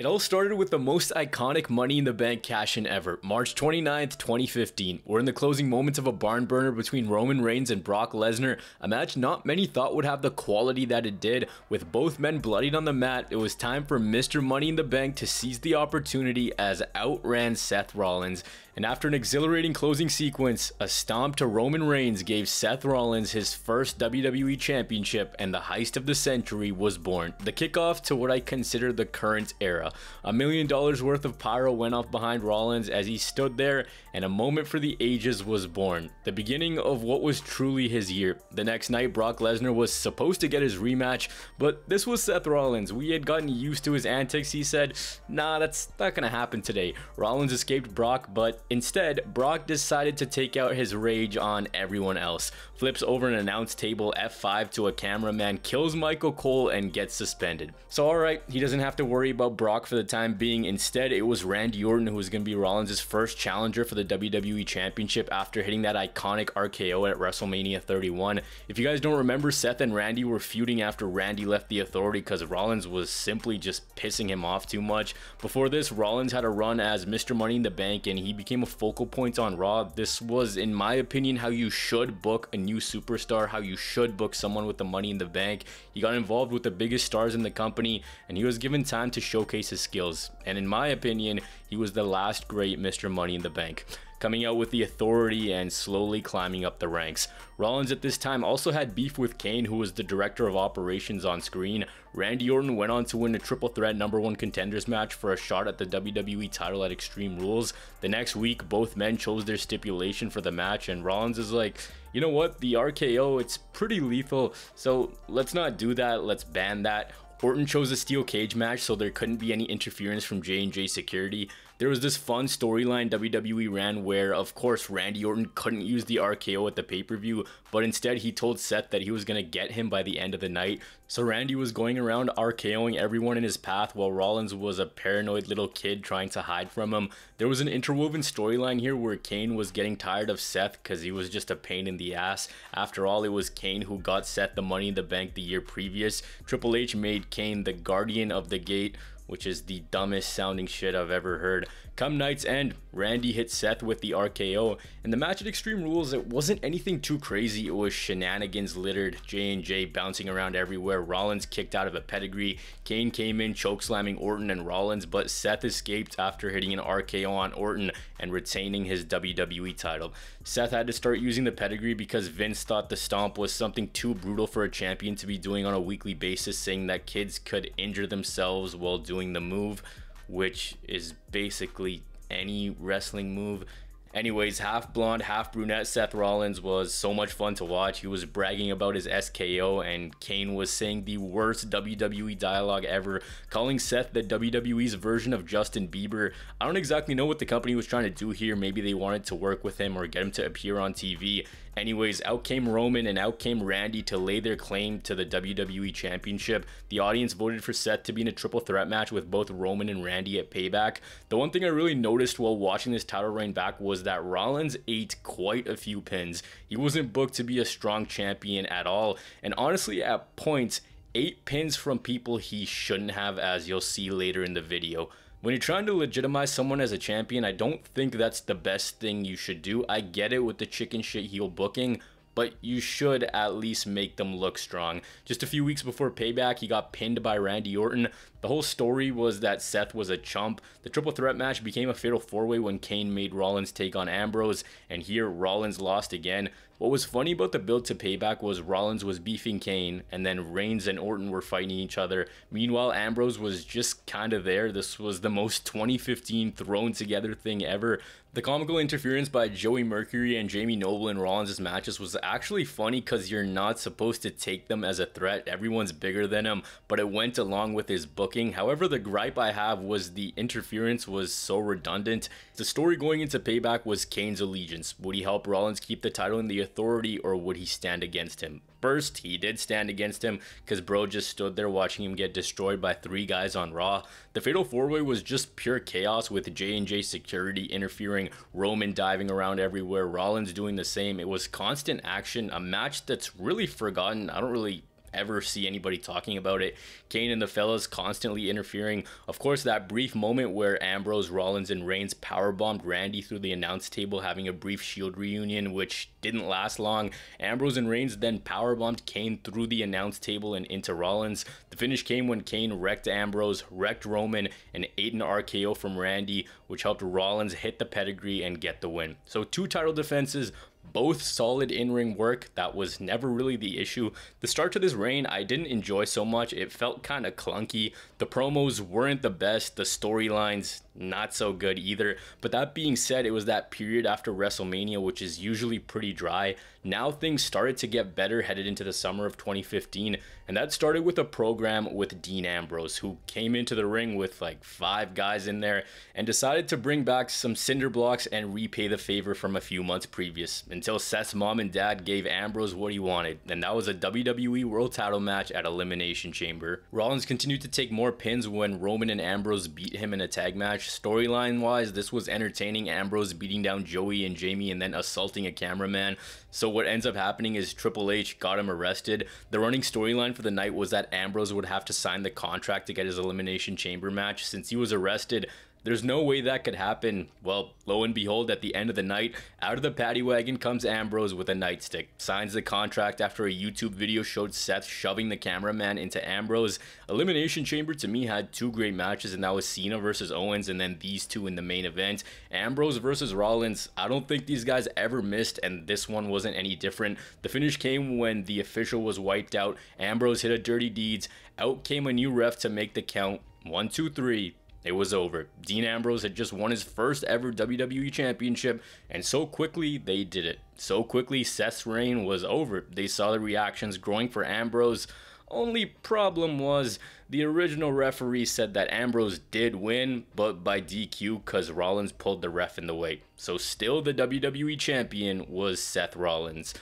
It all started with the most iconic Money in the Bank cash-in ever, March 29th, 2015. We're in the closing moments of a barn burner between Roman Reigns and Brock Lesnar, a match not many thought would have the quality that it did. With both men bloodied on the mat, it was time for Mr. Money in the Bank to seize the opportunity as outran Seth Rollins. And after an exhilarating closing sequence, a stomp to Roman Reigns gave Seth Rollins his first WWE Championship, and the Heist of the Century was born. The kickoff to what I consider the current era. $1 million worth of pyro went off behind Rollins as he stood there, and a moment for the ages was born. The beginning of what was truly his year. The next night, Brock Lesnar was supposed to get his rematch, but this was Seth Rollins. We had gotten used to his antics. He said, nah, that's not gonna happen today. Rollins escaped Brock, but instead, Brock decided to take out his rage on everyone else. Flips over an announce table F5 to a cameraman, kills Michael Cole, and gets suspended. So alright, he doesn't have to worry about Brock for the time being. Instead, it was Randy Orton who was going to be Rollins' first challenger for the WWE Championship after hitting that iconic RKO at Wrestlemania 31. If you guys don't remember, Seth and Randy were feuding after Randy left the Authority because Rollins was simply just pissing him off too much. Before this, Rollins had a run as Mr. Money in the Bank and he became a focal point on Raw. This was, in my opinion, how you should book a new superstar, how you should book someone with the Money in the Bank. He got involved with the biggest stars in the company and he was given time to showcase his skills. And in my opinion, he was the last great Mr. Money in the Bank, coming out with the Authority and slowly climbing up the ranks. Rollins at this time also had beef with Kane, who was the director of operations on screen. Randy Orton went on to win a triple threat #1 contenders match for a shot at the WWE title at Extreme Rules. The next week, both men chose their stipulation for the match, and Rollins is like, you know what, the RKO, it's pretty lethal, so let's not do that, let's ban that. Orton chose a steel cage match so there couldn't be any interference from J&J security. There was this fun storyline WWE ran where, of course, Randy Orton couldn't use the RKO at the pay-per-view, but instead he told Seth that he was going to get him by the end of the night. So Randy was going around RKOing everyone in his path while Rollins was a paranoid little kid trying to hide from him. There was an interwoven storyline here where Kane was getting tired of Seth because he was just a pain in the ass. After all, it was Kane who got Seth the Money in the Bank the year previous. Triple H made Kane the guardian of the gate, which is the dumbest sounding shit I've ever heard. Come night's end, Randy hit Seth with the RKO. In the match at Extreme Rules, it wasn't anything too crazy. It was shenanigans littered, J&J bouncing around everywhere. Rollins kicked out of a pedigree. Kane came in chokeslamming Orton and Rollins, but Seth escaped after hitting an RKO on Orton and retaining his WWE title. Seth had to start using the pedigree because Vince thought the stomp was something too brutal for a champion to be doing on a weekly basis, saying that kids could injure themselves while doing the move, which is basically any wrestling move. Anyways, half blonde, half brunette Seth Rollins was so much fun to watch. He was bragging about his SKO, and Kane was saying the worst WWE dialogue ever, calling Seth the WWE's version of Justin Bieber. I don't exactly know what the company was trying to do here. Maybe they wanted to work with him or get him to appear on TV. Anyways, out came Roman and out came Randy to lay their claim to the WWE Championship. The audience voted for Seth to be in a triple threat match with both Roman and Randy at Payback. The one thing I really noticed while watching this title reign back was that Rollins ate quite a few pins. He wasn't booked to be a strong champion at all, and honestly at points 8 pins from people he shouldn't have, as you'll see later in the video. When you're trying to legitimize someone as a champion, I don't think that's the best thing you should do. I get it with the chicken shit heel booking, but you should at least make them look strong. Just a few weeks before Payback, he got pinned by Randy Orton. The whole story was that Seth was a chump. The triple threat match became a fatal four-way when Kane made Rollins take on Ambrose, and here Rollins lost again. What was funny about the build to Payback was Rollins was beefing Kane, and then Reigns and Orton were fighting each other. Meanwhile, Ambrose was just kind of there. This was the most 2015 thrown together thing ever. The comical interference by Joey Mercury and Jamie Noble in Rollins' matches was actually funny because you're not supposed to take them as a threat. Everyone's bigger than him, but it went along with his booking. However, the gripe I have was the interference was so redundant. The story going into Payback was Kane's allegiance. Would he help Rollins keep the title in the Authority, or would he stand against him? First, he did stand against him because bro just stood there watching him get destroyed by 3 guys on Raw. The Fatal 4-Way was just pure chaos with J&J security interfering, Roman diving around everywhere, Rollins doing the same. It was constant action, a match that's really forgotten. I don't really ever see anybody talking about it. Kane and the fellas constantly interfering. Of course, that brief moment where Ambrose, Rollins, and Reigns powerbombed Randy through the announce table, having a brief Shield reunion, which didn't last long. Ambrose and Reigns then powerbombed Kane through the announce table and into Rollins. The finish came when Kane wrecked Ambrose, wrecked Roman, and ate an RKO from Randy, which helped Rollins hit the pedigree and get the win. So 2 title defenses, both solid in-ring work. That was never really the issue. The start to this reign I didn't enjoy so much. It felt kind of clunky. The promos weren't the best. The storylines not so good either. But that being said, it was that period after WrestleMania, which is usually pretty dry. Now things started to get better headed into the summer of 2015, and that started with a program with Dean Ambrose, who came into the ring with like 5 guys in there and decided to bring back some cinder blocks and repay the favor from a few months previous, until Seth's mom and dad gave Ambrose what he wanted, and that was a WWE World Title match at Elimination Chamber. Rollins continued to take more pins when Roman and Ambrose beat him in a tag match. Storyline wise, this was entertaining, Ambrose beating down Joey and Jamie and then assaulting a cameraman. So what ends up happening is Triple H got him arrested. The running storyline for the night was that Ambrose would have to sign the contract to get his Elimination Chamber match. Since he was arrested, there's no way that could happen. Well, lo and behold, at the end of the night, out of the paddy wagon comes Ambrose with a nightstick, signs the contract after a YouTube video showed Seth shoving the cameraman into Ambrose. Elimination Chamber to me had 2 great matches, and that was Cena versus Owens, and then these 2 in the main event. Ambrose versus Rollins, I don't think these guys ever missed, and this one wasn't any different. The finish came when the official was wiped out. Ambrose hit a Dirty Deeds. Out came a new ref to make the count. 1, 2, 3. It was over. Dean Ambrose had just won his first ever WWE Championship, and so quickly they did it. So quickly Seth's reign was over. They saw the reactions growing for Ambrose. Only problem was the original referee said that Ambrose did win, but by DQ because Rollins pulled the ref in the way. So still the WWE Champion was Seth Rollins.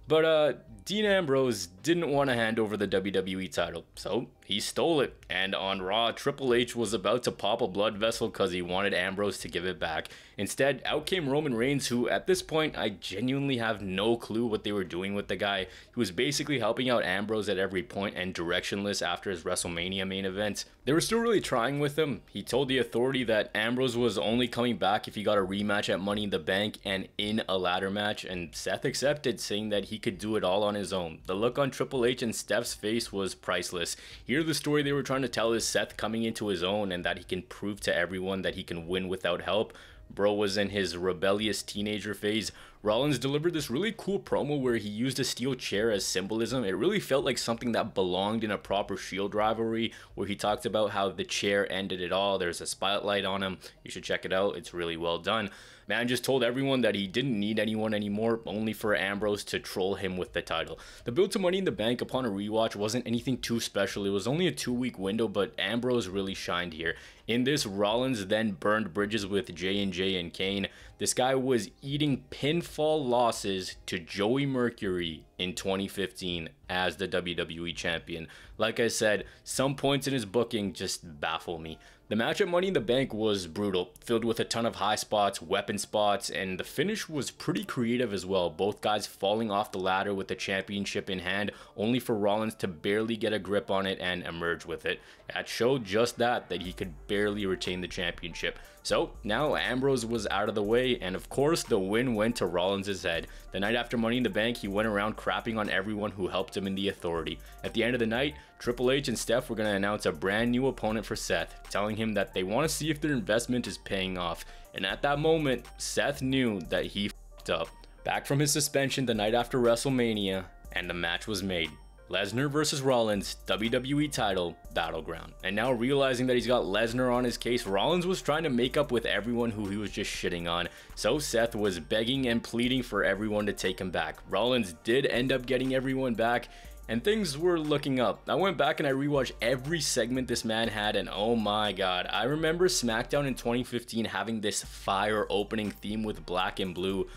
But Dean Ambrose didn't want to hand over the WWE title, so he stole it. And on Raw, Triple H was about to pop a blood vessel because he wanted Ambrose to give it back. Instead, out came Roman Reigns, who at this point, I genuinely have no clue what they were doing with the guy. He was basically helping out Ambrose at every point and directionless after his WrestleMania main event. They were still really trying with him. He told the authority that Ambrose was only coming back if he got a rematch at Money in the Bank and in a ladder match, and Seth accepted, saying that he could do it all on his own. The look on Triple H and Steph's face was priceless. Here the story they were trying to tell is Seth coming into his own and that he can prove to everyone that he can win without help. Bro was in his rebellious teenager phase. Rollins delivered this really cool promo where he used a steel chair as symbolism. It really felt like something that belonged in a proper Shield rivalry, where he talked about how the chair ended it all. There's a spotlight on him. You should check it out. It's really well done. Man just told everyone that he didn't need anyone anymore, only for Ambrose to troll him with the title. The build to Money in the Bank upon a rewatch wasn't anything too special. It was only a 2-week window, but Ambrose really shined here. In this, Rollins then burned bridges with J&J and Kane. This guy was eating pinfall losses to Joey Mercury in 2015 as the WWE Champion. Like I said, some points in his booking just baffle me. The match at Money in the Bank was brutal, filled with a ton of high spots, weapon spots, and the finish was pretty creative as well. Both guys falling off the ladder with the championship in hand, only for Rollins to barely get a grip on it and emerge with it. That showed just that he could barely retain the championship. So now Ambrose was out of the way, and of course the win went to Rollins' head. The night after Money in the Bank, he went around crapping on everyone who helped him in the authority. At the end of the night, Triple H and Steph were going to announce a brand new opponent for Seth, telling him that they want to see if their investment is paying off. And at that moment, Seth knew that he f***ed up. Back from his suspension the night after WrestleMania, and the match was made. Lesnar versus Rollins, WWE title battleground. And now realizing that he's got Lesnar on his case, Rollins was trying to make up with everyone who he was just shitting on. So Seth was begging and pleading for everyone to take him back. Rollins did end up getting everyone back, and things were looking up. I went back and I rewatched every segment this man had, and oh my god, I remember SmackDown in 2015 having this fire opening theme with black and blue.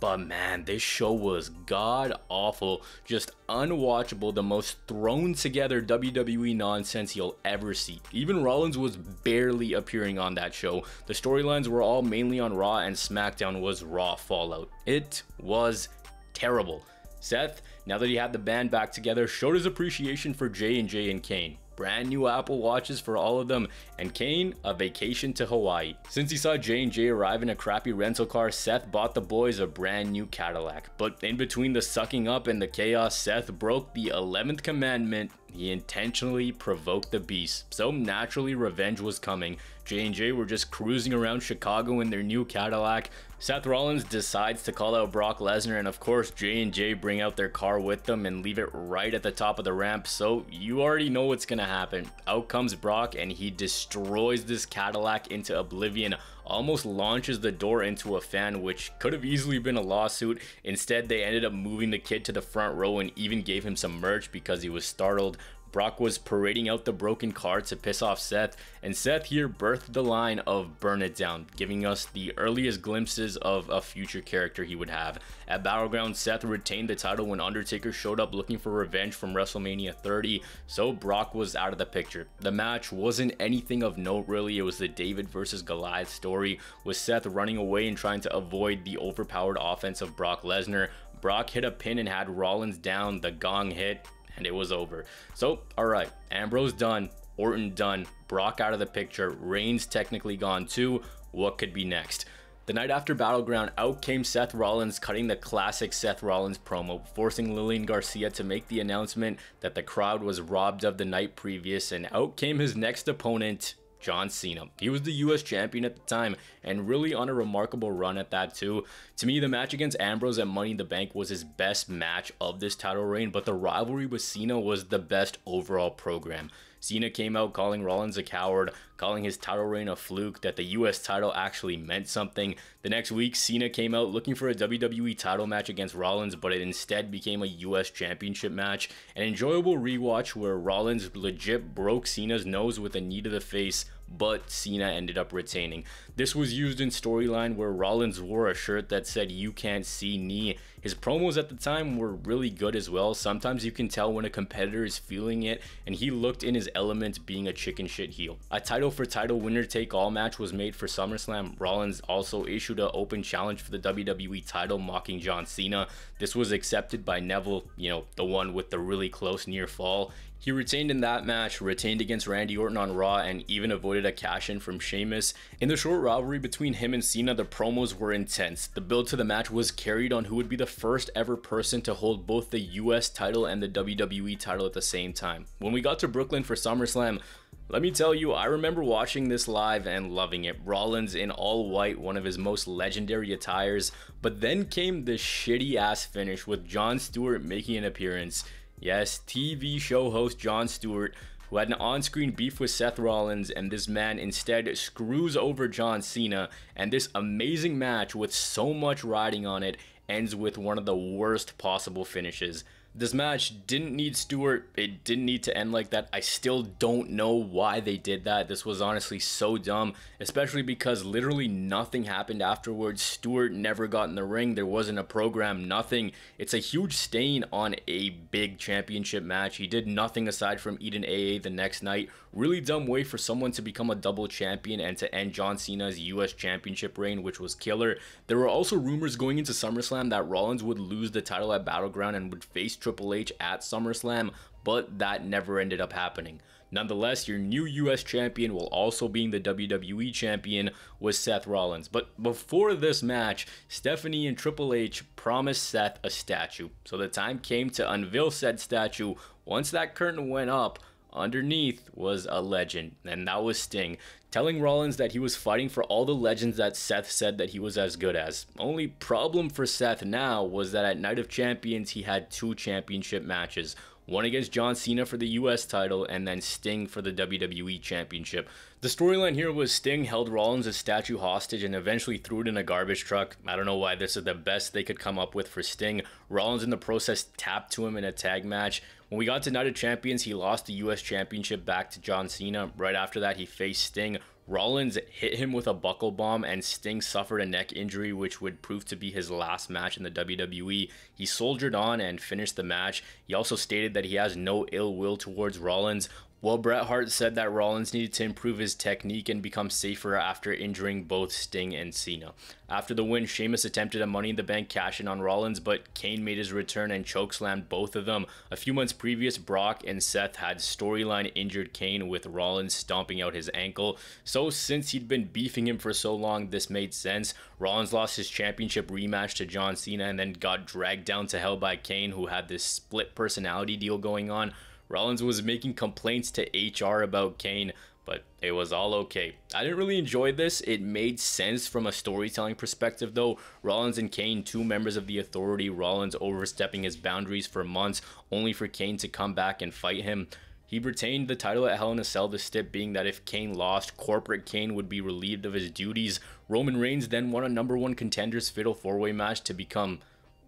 But man, this show was god awful, just unwatchable, the most thrown together WWE nonsense you'll ever see. Even Rollins was barely appearing on that show. The storylines were all mainly on Raw, and SmackDown was Raw Fallout. It was terrible. Seth, now that he had the band back together, showed his appreciation for J&J and Kane. Brand new Apple Watches for all of them, and Kane a vacation to Hawaii. Since he saw J&J arrive in a crappy rental car, Seth bought the boys a brand new Cadillac. But in between the sucking up and the chaos, Seth broke the 11th commandment. He intentionally provoked the beast, so naturally revenge was coming. J&J were just cruising around Chicago in their new Cadillac. Seth Rollins decides to call out Brock Lesnar, and of course J&J bring out their car with them and leave it right at the top of the ramp, so you already know what's gonna happen. Out comes Brock and he destroys this Cadillac into oblivion, almost launches the door into a fan, which could have easily been a lawsuit. Instead, they ended up moving the kid to the front row and even gave him some merch because he was startled. Brock was parading out the broken car to piss off Seth, and Seth here birthed the line of "burn it down," giving us the earliest glimpses of a future character he would have. At Battleground, Seth retained the title when Undertaker showed up looking for revenge from WrestleMania 30, so Brock was out of the picture. The match wasn't anything of note really. It was the David versus Goliath story, with Seth running away and trying to avoid the overpowered offense of Brock Lesnar. Brock hit a pin and had Rollins down, the gong hit, and it was over. So, alright, Ambrose done, Orton done, Brock out of the picture, Reigns technically gone too. What could be next? The night after Battleground, out came Seth Rollins cutting the classic Seth Rollins promo, forcing Lillian Garcia to make the announcement that the crowd was robbed of the night previous, and out came his next opponent, John Cena. He was the US champion at the time and really on a remarkable run at that too. To me, the match against Ambrose at Money in the Bank was his best match of this title reign, but the rivalry with Cena was the best overall program. Cena came out calling Rollins a coward, calling his title reign a fluke, that the US title actually meant something. The next week, Cena came out looking for a WWE title match against Rollins, but it instead became a US championship match. An enjoyable rewatch where Rollins legit broke Cena's nose with a knee to the face, but Cena ended up retaining. This was used in storyline where Rollins wore a shirt that said "You can't see knee." His promos at the time were really good as well. Sometimes you can tell when a competitor is feeling it, and he looked in his element being a chicken shit heel. A title for title winner take all match was made for SummerSlam. Rollins also issued an open challenge for the WWE title, mocking John Cena. This was accepted by Neville, the one with the really close near fall. He retained in that match, retained against Randy Orton on Raw, and even avoided a cash-in from Sheamus. In the short rivalry between him and Cena, the promos were intense. The build to the match was carried on who would be the first ever person to hold both the US title and the WWE title at the same time. When we got to Brooklyn for SummerSlam, let me tell you, I remember watching this live and loving it. Rollins in all white, one of his most legendary attires, but then came this shitty ass finish with Jon Stewart making an appearance. Yes, TV show host Jon Stewart, who had an on-screen beef with Seth Rollins, and this man instead screws over John Cena, and this amazing match with so much riding on it ends with one of the worst possible finishes. This match didn't need Stewart, it didn't need to end like that. I still don't know why they did that. This was honestly so dumb, especially because literally nothing happened afterwards. Stewart never got in the ring, there wasn't a program, nothing. It's a huge stain on a big championship match. He did nothing aside from eat an AA the next night. Really dumb way for someone to become a double champion and to end John Cena's US championship reign, which was killer. There were also rumors going into SummerSlam that Rollins would lose the title at Battleground and would face Triple H at SummerSlam, but that never ended up happening. Nonetheless, your new US champion, while also being the WWE champion, was Seth Rollins. But before this match, Stephanie and Triple H promised Seth a statue. So the time came to unveil said statue. Once that curtain went up, underneath was a legend, and that was Sting, telling Rollins that he was fighting for all the legends that Seth said that he was as good as. Only problem for Seth now was that at Night of Champions he had two championship matches, one against John Cena for the US title and then Sting for the WWE championship. The storyline here was Sting held Rollins' statue hostage and eventually threw it in a garbage truck. I don't know why this is the best they could come up with for Sting. Rollins in the process tapped to him in a tag match. When we got to Night of Champions, he lost the US championship back to John Cena. Right after that, he faced Sting. Rollins hit him with a buckle bomb and Sting suffered a neck injury, which would prove to be his last match in the WWE. He soldiered on and finished the match. He also stated that he has no ill will towards Rollins. Well, Bret Hart said that Rollins needed to improve his technique and become safer after injuring both Sting and Cena. After the win, Sheamus attempted a Money in the Bank cash-in on Rollins, but Kane made his return and chokeslammed both of them. A few months previous, Brock and Seth had storyline injured Kane with Rollins stomping out his ankle. So since he'd been beefing him for so long, this made sense. Rollins lost his championship rematch to John Cena and then got dragged down to hell by Kane, who had this split personality deal going on. Rollins was making complaints to HR about Kane, but it was all okay. I didn't really enjoy this. It made sense from a storytelling perspective though. Rollins and Kane, two members of the Authority, Rollins overstepping his boundaries for months, only for Kane to come back and fight him. He retained the title at Hell in a Cell, the stip being that if Kane lost, corporate Kane would be relieved of his duties. Roman Reigns then won a #1 contenders fatal 4-way match to become,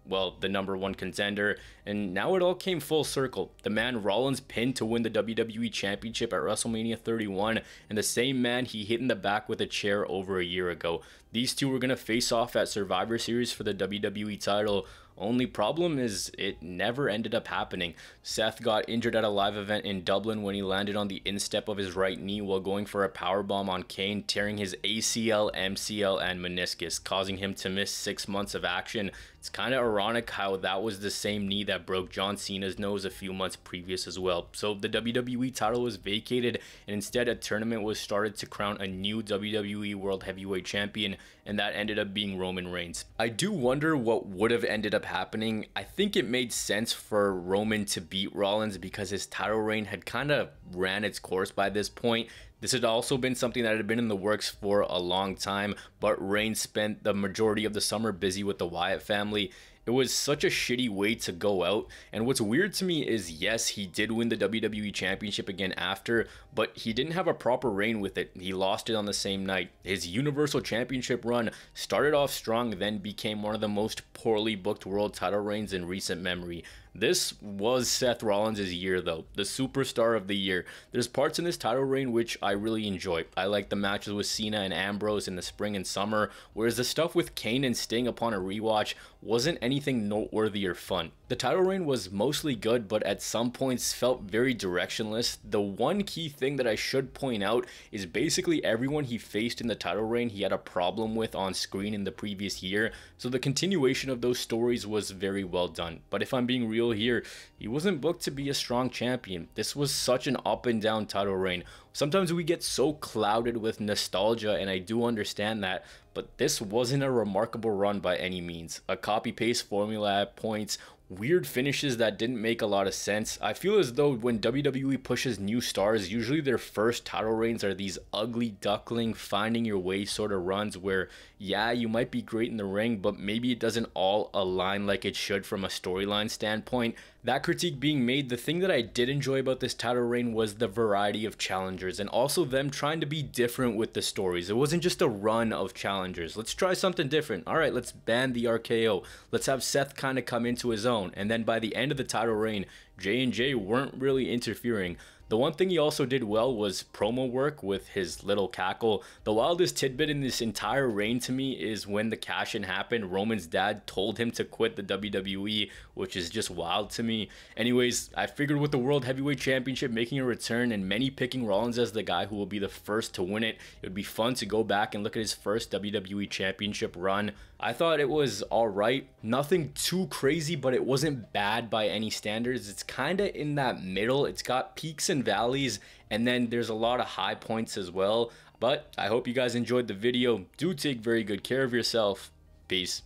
well, the #1 contender, and now it all came full circle. The man Rollins pinned to win the WWE Championship at WrestleMania 31, and the same man he hit in the back with a chair over a year ago. These two were going to face off at Survivor Series for the WWE title. Only problem is it never ended up happening. Seth got injured at a live event in Dublin when he landed on the instep of his right knee while going for a powerbomb on Kane, tearing his ACL, MCL, and meniscus, causing him to miss 6 months of action. It's kind of ironic how that was the same knee that broke John Cena's nose a few months previous as well. So the WWE title was vacated, and instead a tournament was started to crown a new WWE World Heavyweight Champion, and that ended up being Roman Reigns. I do wonder what would have ended up happening. I think it made sense for Roman to beat Rollins because his title reign had kind of ran its course by this point. This had also been something that had been in the works for a long time, but Reigns spent the majority of the summer busy with the Wyatt family. It was such a shitty way to go out, and what's weird to me is, yes, he did win the WWE Championship again after, but he didn't have a proper reign with it. He lost it on the same night. His Universal Championship run started off strong, then became one of the most poorly booked world title reigns in recent memory. This was Seth Rollins' year though, the superstar of the year. There's parts in this title reign which I really enjoy. I like the matches with Cena and Ambrose in the spring and summer, whereas the stuff with Kane and Sting upon a rewatch wasn't anything noteworthy or fun. The title reign was mostly good, but at some points felt very directionless. The one key thing that I should point out is basically everyone he faced in the title reign he had a problem with on screen in the previous year, so the continuation of those stories was very well done. But if I'm being real here, he wasn't booked to be a strong champion. This was such an up and down title reign. Sometimes we get so clouded with nostalgia, and I do understand that, but this wasn't a remarkable run by any means. A copy-paste formula at points, weird finishes that didn't make a lot of sense. I feel as though when WWE pushes new stars, usually their first title reigns are these ugly duckling, finding your way sort of runs where, yeah, you might be great in the ring, but maybe it doesn't all align like it should from a storyline standpoint. That critique being made, the thing that I did enjoy about this title reign was the variety of challengers and also them trying to be different with the stories. It wasn't just a run of challengers. Let's try something different. All right, let's ban the RKO. Let's have Seth kind of come into his own. And then by the end of the title reign, J&J weren't really interfering. The one thing he also did well was promo work with his little cackle. The wildest tidbit in this entire reign to me is when the cash-in happened, Roman's dad told him to quit the WWE, which is just wild to me. Anyways, I figured with the World Heavyweight Championship making a return and many picking Rollins as the guy who will be the first to win it, it would be fun to go back and look at his first WWE Championship run. I thought it was alright. Nothing too crazy, but it wasn't bad by any standards. It's kind of in that middle. It's got peaks and valleys, and then there's a lot of high points as well. But I hope you guys enjoyed the video. Do take very good care of yourself. Peace.